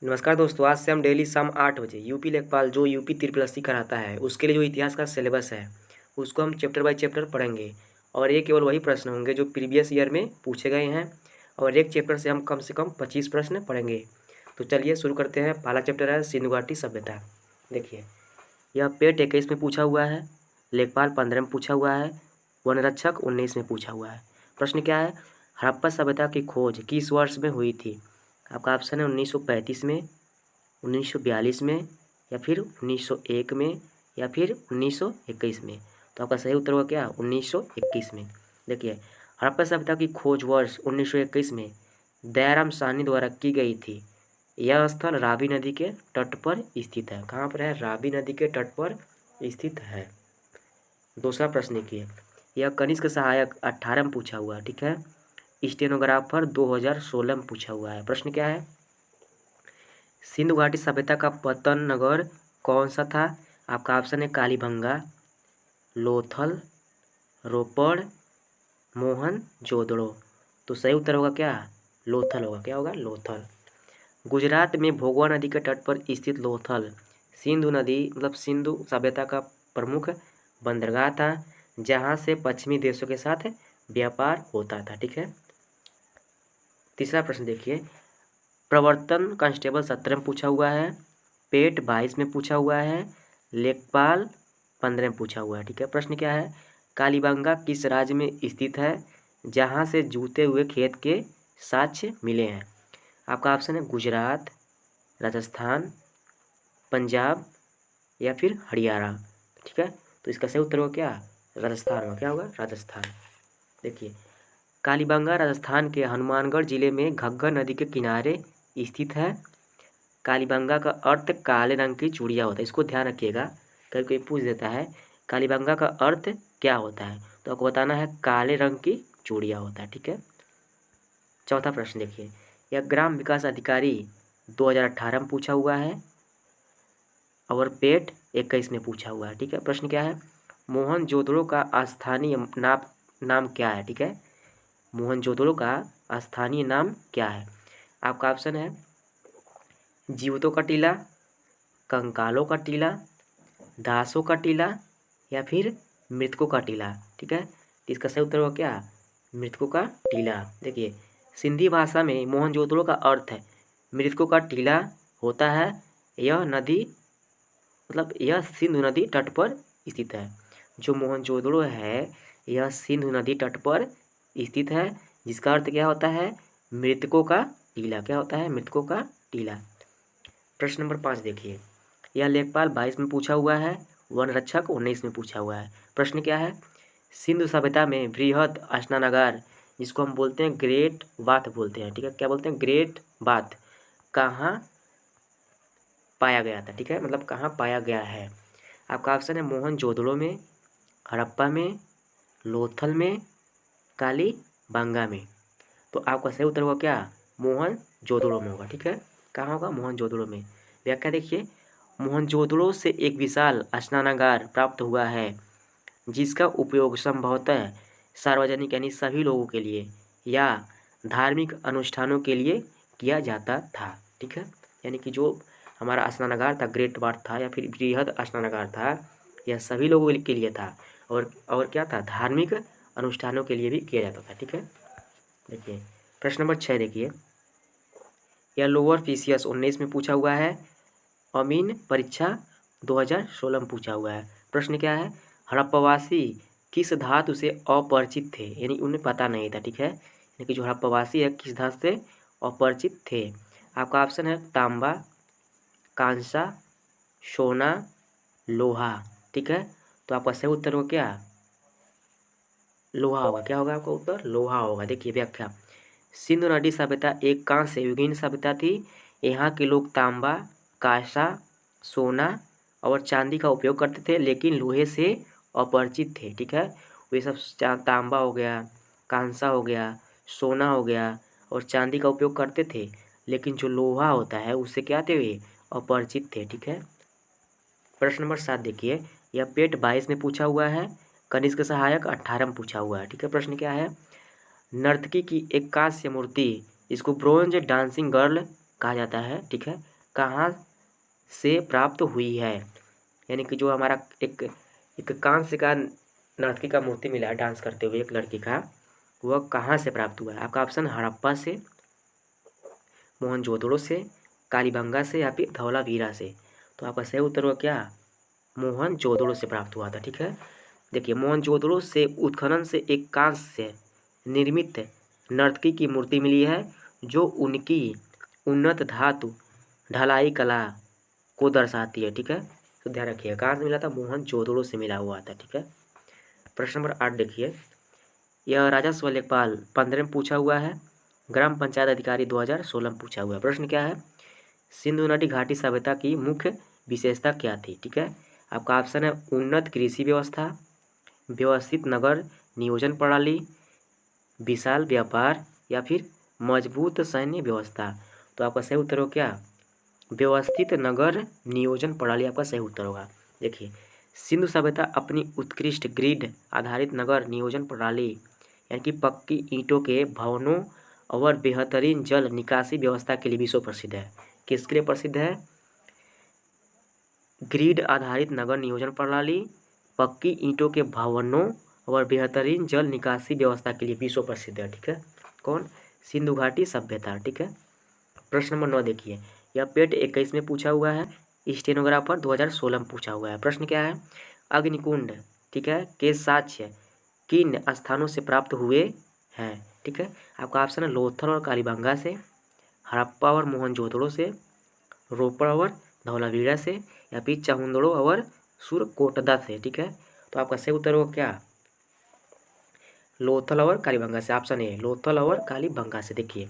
नमस्कार दोस्तों, आज से हम डेली शाम 8 बजे यूपी लेखपाल जो यूपी त्रिपलसी कराता है उसके लिए जो इतिहास का सिलेबस है उसको हम चैप्टर बाय चैप्टर पढ़ेंगे। और ये केवल वही प्रश्न होंगे जो प्रीवियस ईयर में पूछे गए हैं और एक चैप्टर से कम 25 प्रश्न पढ़ेंगे। तो चलिए शुरू करते हैं। पहला चैप्टर है सिंधु घाटी सभ्यता। देखिए, यह पेट 21 में पूछा हुआ है, लेखपाल 15 में पूछा हुआ है, वनरक्षक 19 में पूछा हुआ है। प्रश्न क्या है? हड़प्पा सभ्यता की खोज किस वर्ष में हुई थी? आपका ऑप्शन है 1935 में, 1942 में, या फिर 1901 में, या फिर 1921 में। तो आपका सही उत्तर होगा क्या? 1921 में। देखिए, हड़प्पा सभ्यता की खोज वर्ष 1921 में दयाराम साहनी द्वारा की गई थी। यह स्थल रावी नदी के तट पर स्थित है। कहाँ पर है? रावी नदी के तट पर स्थित है। दूसरा प्रश्न देखिए, यह कनिष्क सहायक 18 में पूछा हुआ है, ठीक है। स्टेनोग्राफर 2016 में पूछा हुआ है। प्रश्न क्या है? सिंधु घाटी सभ्यता का पतन नगर कौन सा था? आपका ऑप्शन है कालीबंगा, लोथल, रोपड़, मोहनजोदड़ो। तो सही उत्तर होगा क्या? लोथल होगा। क्या होगा? लोथल। गुजरात में भोगवा नदी के तट पर स्थित लोथल सिंधु नदी मतलब सिंधु सभ्यता का प्रमुख बंदरगाह था, जहां से पश्चिमी देशों के साथ व्यापार होता था, ठीक है। तीसरा प्रश्न देखिए, प्रवर्तन कांस्टेबल 17 में पूछा हुआ है, पेट 22 में पूछा हुआ है, लेखपाल 15 में पूछा हुआ है, ठीक है। प्रश्न क्या है? कालीबंगा किस राज्य में स्थित है जहां से जूते हुए खेत के साक्ष्य मिले हैं? आपका ऑप्शन है गुजरात, राजस्थान, पंजाब, या फिर हरियाणा, ठीक है। तो इसका सही उत्तर होगा क्या? राजस्थान होगा। क्या होगा? राजस्थान। देखिए, कालीबंगा राजस्थान के हनुमानगढ़ जिले में घग्गर नदी के किनारे स्थित है। कालीबंगा का अर्थ काले रंग की चूड़िया होता है। इसको ध्यान रखिएगा, कभी कोई पूछ देता है कालीबंगा का अर्थ क्या होता है, तो आपको बताना है काले रंग की चूड़िया होता है, ठीक है। चौथा प्रश्न देखिए, यह ग्राम विकास अधिकारी 2018 में पूछा हुआ है और पेट 21 में पूछा हुआ है, ठीक है। प्रश्न क्या है? मोहनजोदड़ो का स्थानीय नाम क्या है, ठीक है। मोहनजोदड़ो का स्थानीय नाम क्या है? आपका ऑप्शन है जीवितों का टीला, कंकालों का टीला, दासों का टीला, या फिर मृतकों का टीला, ठीक है। तो इसका सही उत्तर होगा क्या? मृतकों का टीला। देखिए, सिंधी भाषा में मोहनजोदड़ो का अर्थ है मृतकों का टीला होता है। यह नदी मतलब यह सिंधु नदी तट पर स्थित है। जो मोहनजोदड़ो है यह सिंधु नदी तट पर स्थित है, जिसका अर्थ क्या होता है? मृतकों का टीला। क्या होता है? मृतकों का टीला। प्रश्न नंबर 5 देखिए, यह लेखपाल 22 में पूछा हुआ है, वनरक्षक 19 में पूछा हुआ है। प्रश्न क्या है? सिंधु सभ्यता में वृहद स्नानागार, जिसको हम बोलते हैं ग्रेट बाथ बोलते हैं, ठीक है। क्या बोलते हैं? ग्रेट बाथ, कहाँ पाया गया था, ठीक है। मतलब कहाँ पाया गया है? आपका ऑप्शन है मोहनजोदड़ो में, हड़प्पा में, लोथल में, कालीबंगा में। तो आपका सही उत्तर होगा क्या? मोहनजोदड़ो में होगा, ठीक है। कहाँ होगा? मोहनजोदड़ो में। व्याख्या देखिए, मोहनजोदड़ो से एक विशाल स्नानागार प्राप्त हुआ है जिसका उपयोग संभवतः सार्वजनिक यानी सभी लोगों के लिए या धार्मिक अनुष्ठानों के लिए किया जाता था, ठीक है। यानी कि जो हमारा स्नानागार था, ग्रेट बाथ था या फिर बृहद स्नानागार था, यह सभी लोगों के लिए था और क्या था? धार्मिक अनुष्ठानों के लिए भी किया जाता था, ठीक है। देखिए, प्रश्न नंबर 6 देखिए, यह लोअर फिशियस 19 में पूछा हुआ है, अमीन परीक्षा 2016 में पूछा हुआ है। प्रश्न क्या है? हड़प्पवासी किस धातु से अपरिचित थे? यानी उन्हें पता नहीं था, ठीक है। यानी कि जो हड़प्पवासी है किस धातु से अपरिचित थे? आपका ऑप्शन है तांबा, कांसा, सोना, लोहा, ठीक है। तो आपका सही उत्तर होगा क्या? लोहा होगा। क्या होगा आपका उत्तर? लोहा होगा। देखिए व्याख्या, सिंधु नदी सभ्यता एक कांस्य युगीन सभ्यता थी। यहाँ के लोग तांबा, कांसा, सोना और चांदी का उपयोग करते थे, लेकिन लोहे से अपरिचित थे, ठीक है। वे सब तांबा हो गया, कांसा हो गया, सोना हो गया और चांदी का उपयोग करते थे, लेकिन जो लोहा होता है उससे क्या थे? वे अपरिचित थे, ठीक है। प्रश्न नंबर 7 देखिए, यह पेट 22 में पूछा हुआ है, कनिष्क सहायक 18 में पूछा हुआ है, ठीक है। प्रश्न क्या है? नर्तकी की एक कांस्य मूर्ति, इसको ब्रोंज डांसिंग गर्ल कहा जाता है, ठीक है। कहाँ से प्राप्त हुई है, यानी कि जो हमारा एक एक कांस्य का नर्तकी का मूर्ति मिला है डांस करते हुए एक लड़की का, वह कहाँ से प्राप्त हुआ है। आपका ऑप्शन हड़प्पा से, मोहनजोदड़ो से, कालीबंगा से या फिर धौलावीरा से। तो आपका सही उत्तर हुआ क्या, मोहनजोदड़ो से प्राप्त हुआ था। ठीक है, देखिए मोहनजोदड़ो से उत्खनन से एक कांस्य से निर्मित नर्तकी की मूर्ति मिली है जो उनकी उन्नत धातु ढलाई कला को दर्शाती है। ठीक है, तो ध्यान रखिए कहाँ से मिला था, मोहनजोदड़ो से मिला हुआ था। ठीक है, प्रश्न नंबर 8 देखिए, यह राजस्व लेखपाल 15 में पूछा हुआ है, ग्राम पंचायत अधिकारी 2016 में पूछा हुआ है। प्रश्न क्या है, सिंधु नदी घाटी सभ्यता की मुख्य विशेषता क्या थी। ठीक है, आपका ऑप्शन है उन्नत कृषि व्यवस्था, व्यवस्थित नगर नियोजन प्रणाली, विशाल व्यापार या फिर मजबूत सैन्य व्यवस्था। तो आपका सही उत्तर हो क्या, व्यवस्थित नगर नियोजन प्रणाली आपका सही उत्तर होगा। देखिए सिंधु सभ्यता अपनी उत्कृष्ट ग्रिड आधारित नगर नियोजन प्रणाली यानी कि पक्की ईंटों के भवनों और बेहतरीन जल निकासी व्यवस्था के लिए विश्व प्रसिद्ध है। किसके लिए प्रसिद्ध है, ग्रिड आधारित नगर नियोजन प्रणाली, पक्की ईंटों के भवनों और बेहतरीन जल निकासी व्यवस्था के लिए विश्व प्रसिद्ध है। ठीक है, कौन, सिंधु घाटी सभ्यता। ठीक है, प्रश्न नंबर 9 देखिए, यह पेट 21 में पूछा हुआ है, स्टेनोग्राफर 2016 में पूछा हुआ है। प्रश्न क्या है, अग्निकुंड ठीक है के साक्ष्य किन स्थानों से प्राप्त हुए हैं। ठीक है, आपका ऑप्शन है लोथल और कालीबंगा से, हड़प्पा और मोहनजोदड़ो से, रोपड़ और धौलावीरा से या फिर चहुंदड़ो और सुरकोटदा से। ठीक है, तो आपका सही उत्तर होगा क्या, लोथल और कालीबंगा से। ऑप्शन ए लोथल और कालीबंगा से। देखिए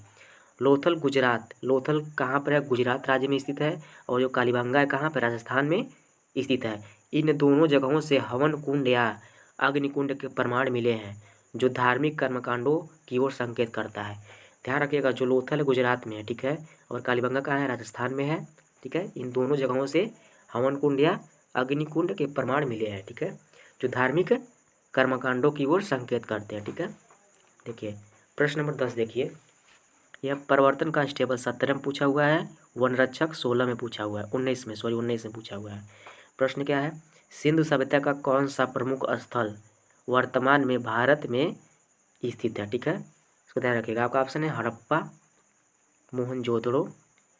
लोथल गुजरात, लोथल कहाँ पर है, गुजरात राज्य में स्थित है, और जो कालीबंगा है कहाँ पर, राजस्थान में स्थित है। इन दोनों जगहों से हवन कुंड या अग्निकुंड के प्रमाण मिले हैं जो धार्मिक कर्मकांडों की ओर संकेत करता है। ध्यान रखिएगा, जो लोथल है गुजरात में है, ठीक है, और कालीबंगा कहाँ है, राजस्थान में है। ठीक है, इन दोनों जगहों से हवन कुंड या अग्निकुंड के प्रमाण मिले हैं। ठीक है, जो धार्मिक कर्मकांडों की ओर संकेत करते हैं। ठीक है, देखिए प्रश्न नंबर 10 देखिए, यह प्रवर्तन कांस्टेबल 17 में पूछा हुआ है, वन रक्षक 16 में पूछा हुआ है, 19 में पूछा हुआ है। प्रश्न क्या है, सिंधु सभ्यता का कौन सा प्रमुख स्थल वर्तमान में भारत में स्थित है। ठीक है, इसको ध्यान रखिएगा, आपका ऑप्शन है हड़प्पा, मोहनजोदड़ो,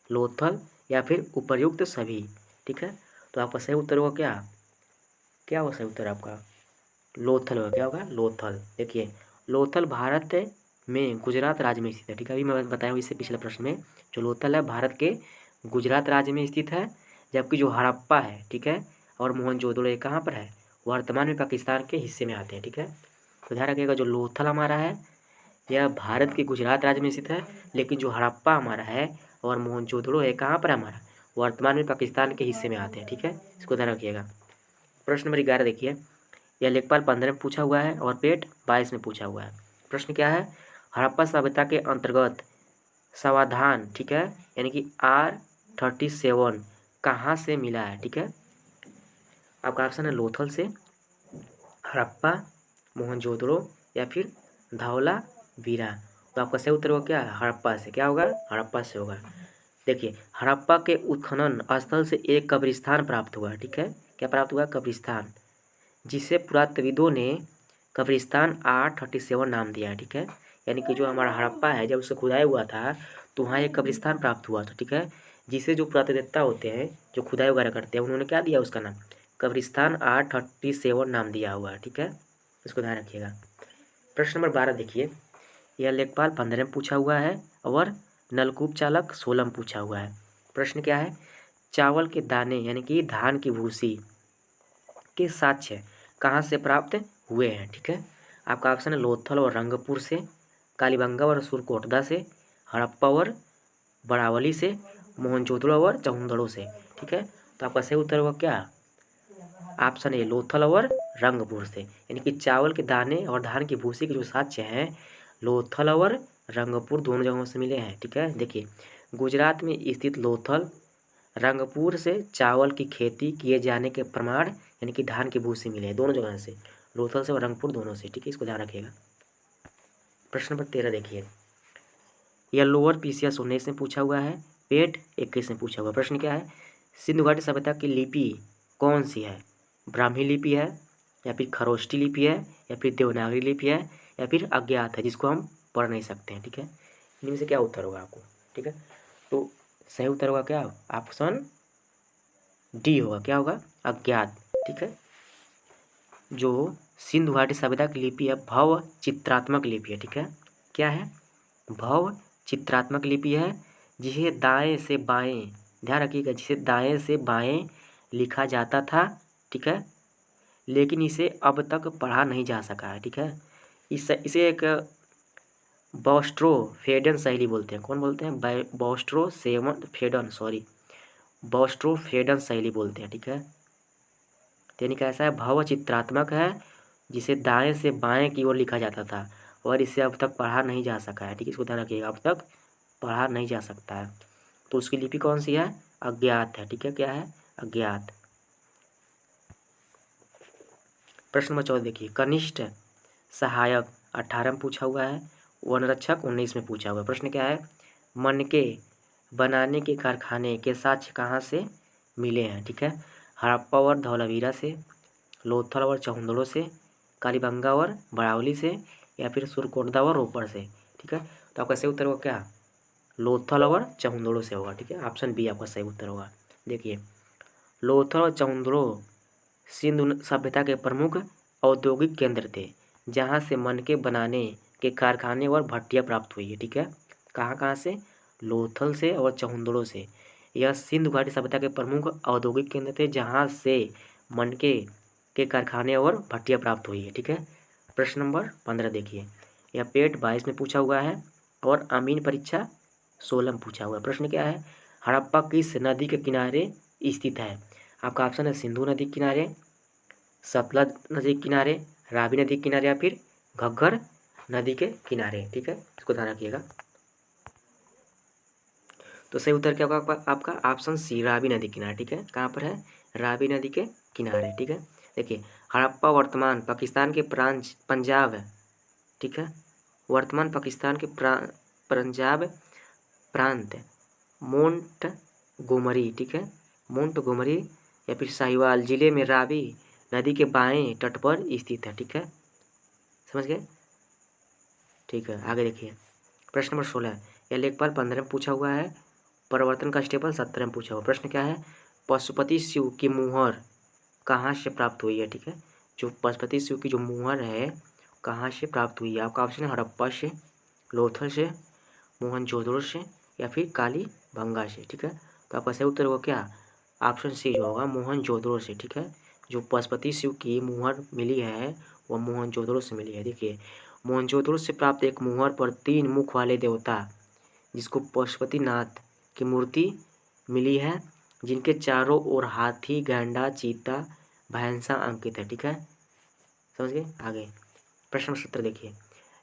लोथल या फिर उपर्युक्त सभी। ठीक है, तो आपका सही उत्तर होगा क्या, क्या होगा सही उत्तर आपका, लोथल होगा। क्या होगा, लोथल। देखिए लोथल भारत में गुजरात राज्य में स्थित है। ठीक है, अभी मैं बताया हूँ इससे पिछले प्रश्न में, जो लोथल है भारत के गुजरात राज्य में स्थित है, जबकि जो हड़प्पा है ठीक है और मोहनजोदड़ो ये कहाँ पर है, वर्तमान में पाकिस्तान के हिस्से में आते हैं। ठीक है, तो ध्यान रखिएगा, जो लोथल हमारा है यह भारत के गुजरात राज्य में स्थित है, लेकिन जो हड़प्पा हमारा है और मोहनजोदड़ो है कहाँ पर है हमारा, वर्तमान में पाकिस्तान के हिस्से में आते हैं। ठीक है, इसको ध्यान रखिएगा। प्रश्न नंबर 11 देखिए, यह लेखपाल 15 में पूछा हुआ है और पेट 22 में पूछा हुआ है। प्रश्न क्या है, हड़प्पा सभ्यता के अंतर्गत समाधान ठीक है यानी कि R37 कहाँ से मिला है। ठीक है, आपका ऑप्शन है लोथल से, हड़प्पा, मोहनजोदड़ो या फिर धौलावीरा। तो आपका सही उत्तर होगा क्या, हड़प्पा से। क्या होगा, हड़प्पा से होगा। देखिए हड़प्पा के उत्खनन स्थल से एक कब्रिस्तान प्राप्त हुआ। ठीक है, क्या प्राप्त हुआ, कब्रिस्तान, जिसे पुरातत्वविदों ने कब्रिस्तान R37 नाम दिया है। ठीक है, यानी कि जो हमारा हड़प्पा है जब उसे खुदाई हुआ था तो वहाँ एक कब्रिस्तान प्राप्त हुआ था। ठीक है, जिसे जो पुरातत्ववेत्ता होते हैं जो खुदाई वगैरह करते हैं उन्होंने क्या दिया उसका नाम, कब्रिस्तान R37 नाम दिया हुआ है। ठीक है, इसको ध्यान रखिएगा। प्रश्न नंबर 12 देखिए, यह लेखपाल 15 में पूछा हुआ है और नलकूप चालक 16 में पूछा हुआ है। प्रश्न क्या है, चावल के दाने यानी कि धान की भूसी के साक्ष्य कहाँ से प्राप्त हुए हैं। ठीक है, आपका ऑप्शन है लोथल और रंगपुर से, कालीबंगा और सुरकोटदा से, हड़प्पा और बड़ावली से, मोहनजोदड़ो और चहुंदड़ो से। ठीक है, तो आपका सही उत्तर होगा क्या, ऑप्शन ए लोथल और रंगपुर से, यानी कि चावल के दाने और धान की भूसी के जो साक्ष्य हैं लोथल और रंगपुर दोनों जगहों से मिले हैं। ठीक है, देखिए गुजरात में स्थित लोथल, रंगपुर से चावल की खेती किए जाने के प्रमाण यानी कि धान की भूसी मिले हैं दोनों जगह से, लोथल से और रंगपुर दोनों से। ठीक है, इसको ध्यान रखिएगा। प्रश्न नंबर 13 देखिए, यह लोअर पीसीएस 19 में पूछा हुआ है, पेट 21 में पूछा हुआ प्रश्न क्या है, सिंधु घाटी सभ्यता की लिपि कौन सी है, ब्राह्मी लिपि है या फिर खरोष्टी लिपि है या फिर देवनागरी लिपि है या फिर अज्ञात है जिसको हम पढ़ नहीं सकते हैं। ठीक है, इनमें से क्या उत्तर होगा आपको। ठीक है, तो सही उत्तर होगा क्या, ऑप्शन डी होगा, क्या होगा, अज्ञात। ठीक है, जो सिंधु घाटी सभ्यता की लिपि है भव चित्रात्मक लिपि है। ठीक है, क्या है, भव चित्रात्मक लिपि है, जिसे दाएं से बाएं, ध्यान रखिएगा, जिसे दाएं से बाएं लिखा जाता था। ठीक है, लेकिन इसे अब तक पढ़ा नहीं जा सका है। ठीक है, इसे एक बॉस्ट्रोफेडन शैली बोलते हैं। कौन बोलते हैं, बॉस्ट्रोफेडन शैली बोलते हैं। ठीक है, यानी कैसा है, भव चित्रात्मक है, जिसे दाएं से बाएं की ओर लिखा जाता था और इसे अब तक पढ़ा नहीं जा सका है। ठीक है, इसको ध्यान रखिएगा, अब तक पढ़ा नहीं जा सकता है। तो उसकी लिपि कौन सी है, अज्ञात है। ठीक है, क्या है, अज्ञात। प्रश्न नंबर 14 देखिए, कनिष्ठ सहायक 18 में पूछा हुआ है, वनरक्षक 19 में पूछा हुआ है। प्रश्न क्या है, मनके बनाने के कारखाने के साक्ष्य कहाँ से मिले हैं। ठीक है, हड़प्पा और धौलावीरा से, लोथल और चहुंदड़ो से, कालीबंगा और बड़ावली से या फिर सुरकोटदा और रोपड़ से। ठीक है, तो आपका सही उत्तर होगा क्या, लोथल और चहुंदड़ो से होगा। ठीक है, ऑप्शन बी आपका सही उत्तर होगा। देखिए, लोथल और चहुंदड़ो सिंधु सभ्यता के प्रमुख औद्योगिक केंद्र थे, जहाँ से मनके बनाने के कारखाने और भट्टियाँ प्राप्त हुई है। ठीक है, कहाँ कहाँ से, लोथल से और चहुंदड़ो से। यह सिंधु घाटी सभ्यता के प्रमुख औद्योगिक केंद्र थे, जहाँ से मनके के कारखाने और भट्टियाँ प्राप्त हुई है। ठीक है, प्रश्न नंबर 15 देखिए, यह पेट 22 में पूछा हुआ है और अमीन परीक्षा 16 में पूछा हुआ है। प्रश्न क्या है, हड़प्पा किस नदी के किनारे स्थित है। आपका ऑप्शन है सिंधु नदी के किनारे, सतलज नदी के किनारे, रावी नदी के किनारे या फिर घग्गर नदी के किनारे। ठीक है, इसको ध्यान रखिएगा। तो सही उत्तर क्या होगा आपका ऑप्शन सी, रावी नदी किनारे। ठीक है, कहाँ पर है, रावी नदी के किनारे। ठीक है, देखिए, हड़प्पा वर्तमान पाकिस्तान के पंजाब, ठीक है, वर्तमान पाकिस्तान के पंजाब प्रांत मोंटगोमरी, ठीक है, मोंटगोमरी या फिर साहिवाल जिले में रावी नदी के बाएं तट पर स्थित है। ठीक है, समझ गए। ठीक है, आगे देखिए, प्रश्न नंबर 16, यह लेखपाल 15 में पूछा हुआ है, प्रवर्तन कांस्टेबल 17 में पूछा हुआ। प्रश्न क्या है, पशुपति शिव की मुहर कहाँ से प्राप्त हुई है। ठीक है, जो पशुपति शिव की जो मुहर है कहाँ से प्राप्त हुई है। आपका ऑप्शन है हड़प्पा से, लोथल से, मोहनजोदड़ो से या फिर कालीबंगा से। ठीक है, तो आपका सही उत्तर होगा क्या, ऑप्शन सी जो होगा मोहनजोदड़ो से। ठीक है, जो पशुपति शिव की मुहर मिली है वह मोहनजोदड़ो से मिली है। देखिए, मोहनजोदड़ो से प्राप्त एक मुहर पर 3 मुख वाले देवता, जिसको पशुपतिनाथ की मूर्ति मिली है, जिनके चारों ओर हाथी, गैंडा, चीता, भैंसा अंकित है। ठीक है, समझ गए। आगे प्रश्न 17 देखिए,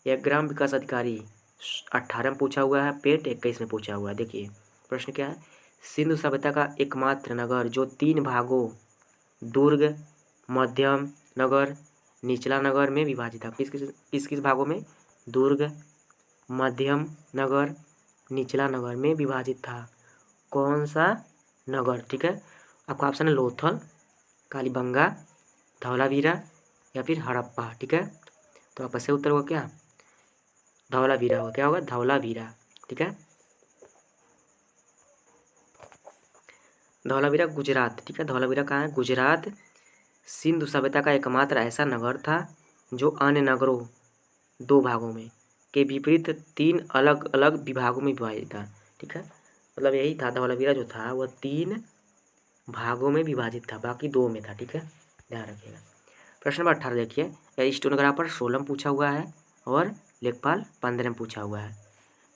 यह ग्राम विकास अधिकारी 18 में पूछा हुआ है, पेट 21 में पूछा हुआ है। देखिए, प्रश्न क्या है, सिंधु सभ्यता का एकमात्र नगर जो 3 भागों दुर्ग, मध्यम नगर, निचला नगर में विभाजित था। किस किस भागों में, दुर्ग, मध्यम नगर, निचला नगर में विभाजित था। कौन सा नगर। ठीक है, आपका ऑप्शन है लोथल, कालीबंगा, धौलावीरा या फिर हड़प्पा। ठीक है, तो आपका सही उत्तर होगा क्या, धौलावीरा होगा। क्या होगा, धौलावीरा। ठीक है, धौलावीरा गुजरात। ठीक है, धौलावीरा कहाँ है, गुजरात। सिंधु सभ्यता का एकमात्र ऐसा नगर था जो अन्य नगरों 2 भागों में के विपरीत 3 अलग अलग विभागों में विभाजित था। ठीक है, मतलब यही था, धौलावीरा जो था वह 3 भागों में विभाजित था, बाकी 2 में था। ठीक है, ध्यान रखिएगा। प्रश्न नंबर 18 देखिए, यह स्टेनोग्राफर 16 में पूछा हुआ है और लेखपाल 15 में पूछा हुआ है।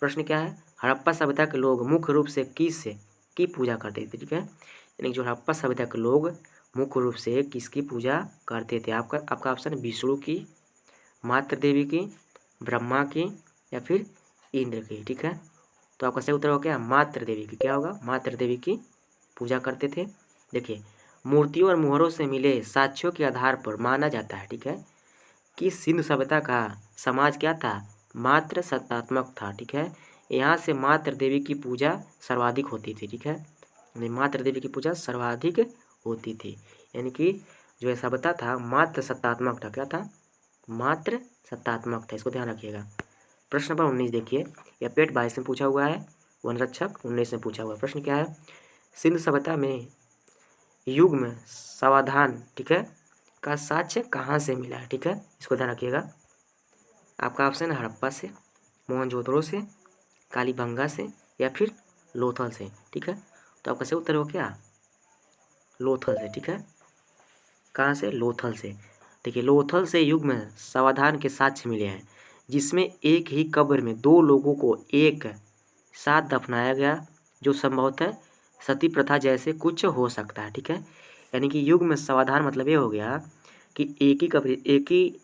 प्रश्न क्या है, हड़प्पा सभ्यता के लोग मुख्य रूप से किस की पूजा करते थे। ठीक है, यानी जो हड़प्पा सभ्यता के लोग मुख्य रूप से किसकी पूजा करते थे। आपका ऑप्शन विष्णु की, मातृ देवी की, ब्रह्मा की या फिर इंद्र की। ठीक है, तो आपका सही उत्तर होगा क्या, मातृ देवी की। क्या होगा, मातृ देवी की पूजा करते थे। देखिए, मूर्तियों और मुहरों से मिले साक्ष्यों के आधार पर माना जाता है, ठीक है, कि सिंधु सभ्यता का समाज क्या था, मात्र सत्तात्मक था। ठीक है, यहाँ से मात्र देवी की पूजा सर्वाधिक होती थी, ठीक है, यानी मात्र देवी की पूजा सर्वाधिक होती थी, यानी कि जो ये सभ्यता था मात्र सत्तात्मक था। क्या था? मात्र सत्तात्मक था, इसको ध्यान रखिएगा। प्रश्न नंबर 19 देखिए, यह पेट 22 में पूछा हुआ है, वनरक्षक 19 में पूछा हुआ है। प्रश्न क्या है? सिंधु सभ्यता में युग्म समाधान, ठीक है, का साक्ष्य कहाँ से मिला है? ठीक है, इसको ध्यान रखिएगा। आपका ऑप्शन है हड़प्पा से, मोहनजोदड़ो से, कालीबंगा से या फिर लोथल से, ठीक है। तो आपका सही उत्तर हो क्या? लोथल से, ठीक है। कहाँ से? लोथल से। देखिए, लोथल से युग्म समाधान के साक्ष्य मिले हैं, जिसमें एक ही कब्र में 2 लोगों को एक साथ दफनाया गया, जो संभवतः सती प्रथा जैसे कुछ हो सकता है, ठीक है। यानी कि युग्म समाधान मतलब ये हो गया कि एक ही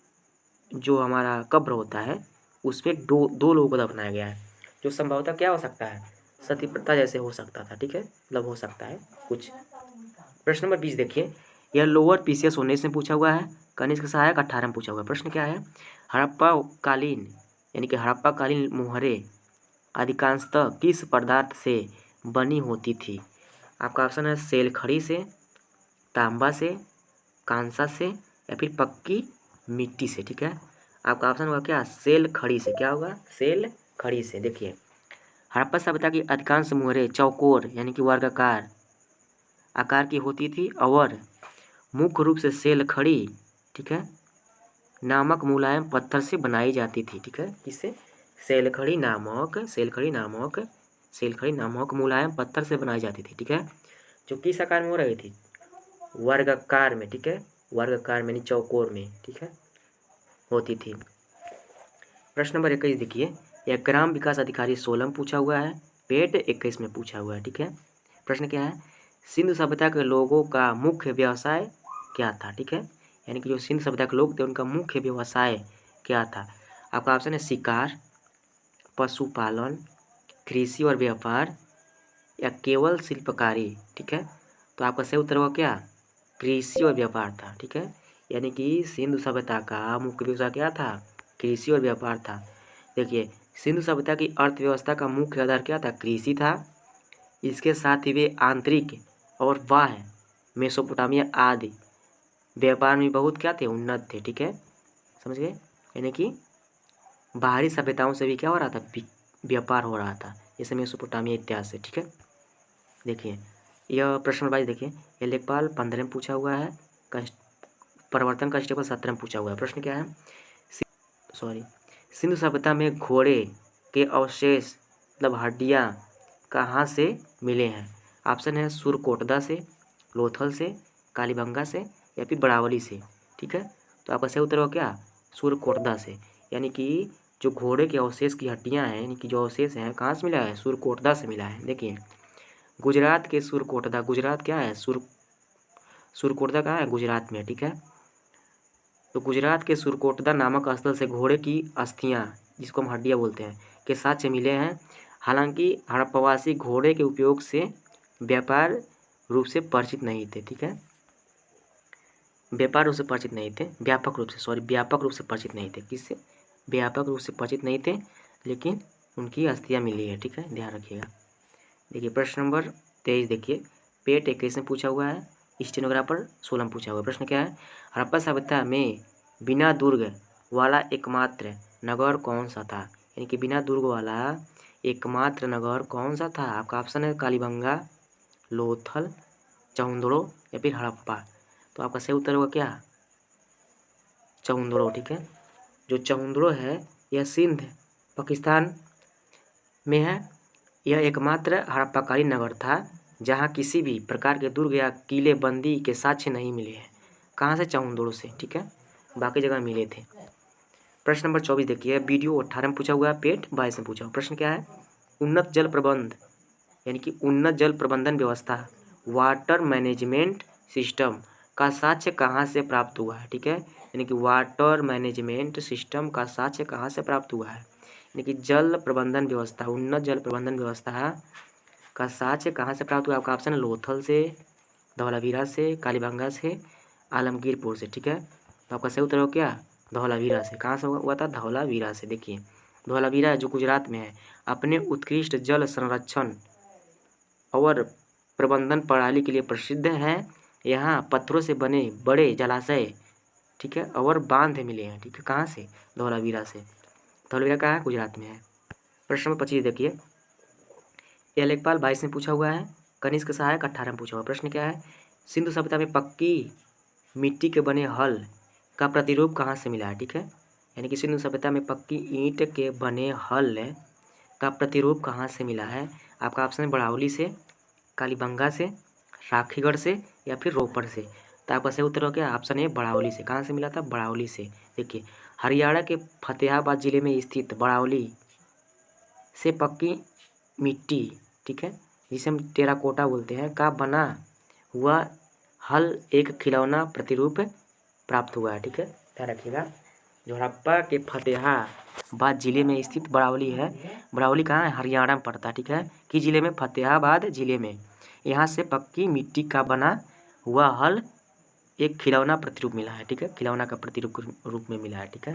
जो हमारा कब्र होता है उसमें दो लोगों को दफनाया गया है, जो संभवतः क्या हो सकता है? सती प्रथा जैसे हो सकता था, ठीक है, मतलब हो सकता है कुछ। प्रश्न नंबर 20 देखिए, यह लोअर पीसीएस 19 में पूछा हुआ है, कनिष्क सहायक 18 में पूछा हुआ है। प्रश्न क्या है? हड़प्पा कालीन यानी कि हड़प्पा कालीन मोहरे अधिकांशतः किस पदार्थ से बनी होती थी? आपका ऑप्शन है सेल खड़ी से, तांबा से, कांसा से या फिर पक्की मिट्टी से, ठीक है। आपका ऑप्शन होगा क्या? सेल खड़ी से। क्या होगा? सेल खड़ी से। देखिए, हड़प्पा सभ्यता की अधिकांश मोहरें चौकोर यानी कि वर्गाकार आकार की होती थी और मुख्य रूप से सेल खड़ी, ठीक है, नामक मुलायम पत्थर से बनाई जाती थी, ठीक है। किससे? सेल खड़ी नामक मुलायम पत्थर से बनाई जाती थी, ठीक है, जो किस आकार में हो रही थी? वर्गाकार में, ठीक है, वर्गाकार में, चौकोर में, ठीक है, होती थी। प्रश्न नंबर 21 देखिए, यह ग्राम विकास अधिकारी 16 में पूछा हुआ है, पेट 21 में पूछा हुआ है, ठीक है। प्रश्न क्या है? सिंधु सभ्यता के लोगों का मुख्य व्यवसाय क्या था? ठीक है, यानी कि जो सिंधु सभ्यता के लोग थे उनका मुख्य व्यवसाय क्या था? आपका ऑप्शन है शिकार, पशुपालन, कृषि और व्यापार या केवल शिल्पकारी, ठीक है। तो आपका सही उत्तर होगा क्या? कृषि और व्यापार था, ठीक है। यानी कि सिंधु सभ्यता का मुख्य व्यवसाय क्या था? कृषि और व्यापार था। देखिए, सिंधु सभ्यता की अर्थव्यवस्था का मुख्य आधार क्या था? कृषि था। इसके साथ ही वे आंतरिक और बाह्य मेसोपोटामिया आदि व्यापार में बहुत क्या थे? उन्नत थे, ठीक है, समझ गए। यानी कि बाहरी सभ्यताओं से भी क्या हो रहा था? व्यापार हो रहा था, जैसे मेसोपोटामिया इत्यादि से, ठीक है। देखिए, यह प्रश्न नंबर 22 देखिए, यह लेखपाल 15 में पूछा हुआ है, प्रवर्तन कांस्टेबल 17 में पूछा हुआ है। प्रश्न क्या है? सिंधु सभ्यता में घोड़े के अवशेष मतलब हड्डियाँ कहाँ से मिले हैं? ऑप्शन है सुरकोटदा से, लोथल से, कालीबंगा से या फिर बड़ावली से, ठीक है। तो आपका सही उत्तर होगा क्या? सुरकोटदा से। यानी कि जो घोड़े के अवशेष की हड्डियाँ हैं, यानी कि जो अवशेष हैं, कहाँ से मिला है? सुरकोटदा से मिला है। देखिए, गुजरात के सुरकोटदा, गुजरात क्या है? सुरकोटदा कहाँ है? गुजरात में, ठीक है। तो गुजरात के सुरकोटदा नामक स्थल से घोड़े की अस्थियां, जिसको हम हड्डियां बोलते हैं, के साक्ष्य मिले हैं। हालांकि हड़प्पावासी घोड़े के उपयोग से व्यापार रूप से परिचित नहीं थे, ठीक है, व्यापार रूप से परिचित नहीं थे, व्यापक रूप से परिचित नहीं थे। किससे? व्यापक रूप से परिचित नहीं थे, लेकिन उनकी अस्थियां मिली है, ठीक है, ध्यान रखिएगा। देखिए, प्रश्न नंबर 23 देखिए, पेट 21 में पूछा हुआ है, स्टेनोग्राफर 16 में पूछा हुआ है। प्रश्न क्या है? हड़प्पा सभ्यता में बिना दुर्ग वाला एकमात्र नगर कौन सा था? यानी कि बिना दुर्ग वाला एकमात्र नगर कौन सा था? आपका ऑप्शन है कालीबंगा, लोथल, चौंदड़ो या फिर हड़प्पा। तो आपका सही उत्तर होगा क्या? चौंदड़ो, ठीक है। जो चौंदड़ो है यह सिंध पाकिस्तान में है। यह एकमात्र हड़प्पाकालीन नगर था जहाँ किसी भी प्रकार के दुर्ग या किले बंदी के साक्ष्य नहीं मिले हैं। कहाँ से? चौंदड़ो से, ठीक है, बाकी जगह मिले थे। प्रश्न नंबर 24 देखिए, वीडियो 18 में पूछा हुआ है, पेट 22 में पूछा हुआ। प्रश्न क्या है? उन्नत जल प्रबंध यानी कि उन्नत जल प्रबंधन व्यवस्था, वाटर मैनेजमेंट सिस्टम का साक्ष्य कहाँ से प्राप्त हुआ है? ठीक है, यानी कि वाटर मैनेजमेंट सिस्टम का साक्ष्य कहाँ से प्राप्त हुआ है? यानी कि जल प्रबंधन व्यवस्था, उन्नत जल प्रबंधन व्यवस्था का साक्ष्य कहाँ से प्राप्त हुआ? आपका ऑप्शन है लोथल से, धौलावीरा से, कालीबंगा से, आलमगीरपुर से, ठीक है। तो आपका सही उत्तर हो क्या? धौलावीरा से। कहाँ से हुआ था? धौलावीरा से। देखिए, धोलावीरा जो गुजरात में है, अपने उत्कृष्ट जल संरक्षण और प्रबंधन प्रणाली के लिए प्रसिद्ध है। यहाँ पत्थरों से बने बड़े जलाशय, ठीक है, और बांध मिले हैं, ठीक है, कहाँ से? धोलावीरा से। धोलावीरा कहाँ है? गुजरात में है। प्रश्न नंबर 25 देखिए, यह लेखपाल 22 में पूछा हुआ है, कनिष्क सहायक 18 में पूछा हुआ। प्रश्न क्या है? सिंधु सभ्यता में पक्की मिट्टी के बने हल का प्रतिरूप कहाँ से मिला है? ठीक है, यानी कि सिंधु सभ्यता में पक्की ईंट के बने हल का प्रतिरूप कहाँ से मिला है? आपका ऑप्शन है बड़ावली से, कालीबंगा से, राखीगढ़ से या फिर रोपड़ से। तो आपका सही उत्तर हो गया ऑप्शन है बड़ावली से। कहाँ से मिला था? बड़ावली से। देखिए, हरियाणा के फतेहाबाद जिले में स्थित बड़ावली से पक्की मिट्टी, ठीक है, जिसे हम टेराकोटा बोलते हैं, का बना हुआ हल एक खिलौना प्रतिरूप प्राप्त हुआ है। ठीक है, ध्यान रखिएगा। जो हड़प्पा के फतेहाबाद जिले में स्थित बड़ावली है, बड़ावली कहाँ है? हरियाणा में पड़ता है। ठीक है, किस जिले में? फतेहाबाद जिले में। यहाँ से पक्की मिट्टी का बना हुआ हल एक खिलौना प्रतिरूप मिला है। ठीक है, खिलौना का प्रतिरूप रूप में मिला है। ठीक है।